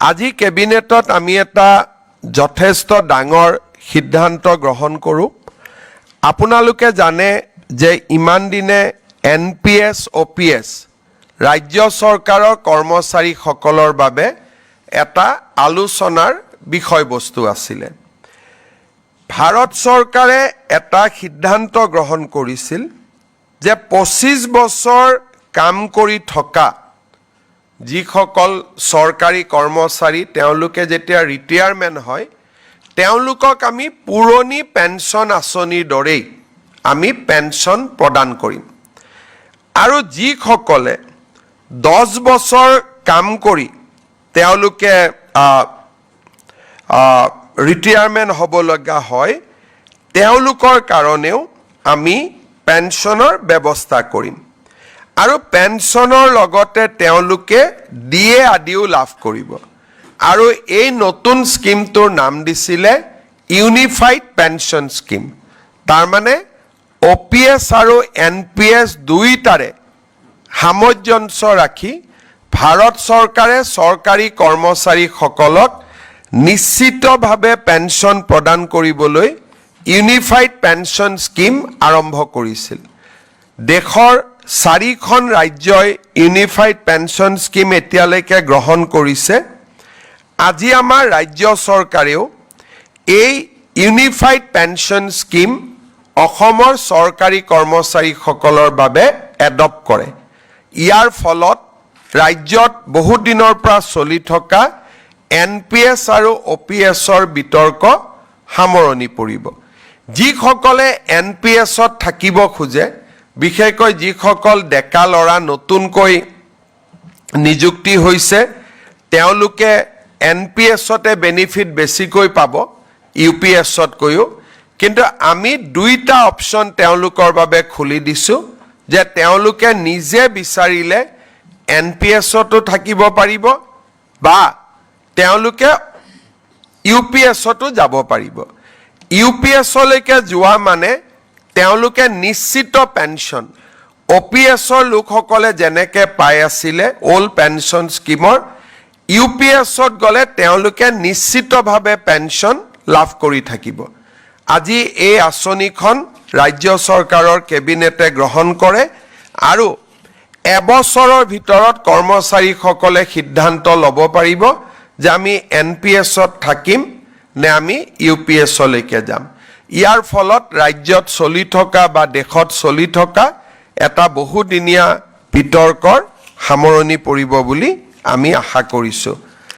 আজি কেবিনেটত আমি এটা যথেষ্ট ডাঙৰ সিদ্ধান্ত গ্ৰহণ কৰোঁ। আপোনালোকে জানে যে ইমান দিনে NPS OPS ৰাজ্য চৰকাৰৰ কৰ্মচাৰীসকলৰ বাবে এটা আলোচনাৰ বিষয়বস্তু আছিলে। ভাৰত চৰকাৰে এটা সিদ্ধান্ত গ্ৰহণ কৰিছিল যে 25 বছৰ কাম কৰি থকা যিসকল চৰকাৰী কৰ্মচাৰী তেওঁলোকে যেতিয়া ৰিটায়াৰমেণ্ট হয় তেওঁলোকক আমি পুৰণি পেঞ্চন আঁচনিৰ দৰেই আমি পেঞ্চন প্ৰদান কৰিম। আৰু যিসকলে 10 বছৰ কাম কৰি তেওঁলোকে ৰিটায়াৰমেণ্ট হ'ব লগা হয় তেওঁলোকৰ কাৰণেও আমি পেঞ্চনৰ ব্যৱস্থা কৰিম। আৰু পেঞ্চনৰ লগতে তেওঁলোকে DA আদিও লাভ কৰিব। আৰু এই নতুন স্কিমটোৰ নাম দিছিলে ইউনিফাইড পেঞ্চন স্কিম। তাৰমানে OPS আৰু NPS দুইটাৰে সামঞ্জস্য ৰাখি ভাৰত চৰকাৰে চৰকাৰী কৰ্মচাৰীসকলক নিশ্চিতভাৱে পেঞ্চন প্ৰদান কৰিবলৈ ইউনিফাইড পেঞ্চন স্কিম আৰম্ভ কৰিছিল। দেশৰ 4খন ৰাজ্যই ইউনিফাইড পেঞ্চন স্কিম এতিয়ালৈকে গ্ৰহণ কৰিছে। আজি আমাৰ ৰাজ্য চৰকাৰেও এই ইউনিফাইড পেঞ্চন স্কিম অসমৰ চৰকাৰী কৰ্মচাৰীসকলৰ বাবে এডপ্ট কৰে। ইয়াৰ ফলত ৰাজ্যত বহু দিনৰ পৰা চলি থকা NPS আৰু OPSৰ বিতৰ্ক সামৰণি পৰিব। যিসকলে NPSত থাকিব খোজে, বিশেষকৈ যিসকল ডেকা ল'ৰা নতুনকৈ নিযুক্তি হৈছে তেওঁলোকে NPSতে বেনিফিট বেছিকৈ পাব UPSতকৈও। কিন্তু আমি দুইটা অপশ্যন তেওঁলোকৰ বাবে খুলি দিছোঁ যে তেওঁলোকে নিজে বিচাৰিলে NPSতো থাকিব পাৰিব বা তেওঁলোকে UPSতো যাব পাৰিব। UPSলৈকে যোৱা মানে তেওঁলোকে নিশ্চিত পেঞ্চন OPSৰ লোকসকলে যেনেকৈ পাই আছিলে অল্ড পেঞ্চন স্কিমৰ UPSত গ'লে তেওঁলোকে নিশ্চিতভাৱে পেঞ্চন লাভ কৰি থাকিব। আজি এই আঁচনিখন ৰাজ্য চৰকাৰৰ কেবিনেটে গ্ৰহণ কৰে আৰু এবছৰৰ ভিতৰত কৰ্মচাৰীসকলে সিদ্ধান্ত ল'ব পাৰিব যে আমি NPSত থাকিম নে আমি UPSলৈকে যাম। ইয়াৰ ফলত ৰাজ্যত চলি থকা বা দেশত চলি থকা এটা বহুদিনীয়া বিতৰ্কৰ সামৰণি পৰিব বুলি আমি আশা কৰিছোঁ।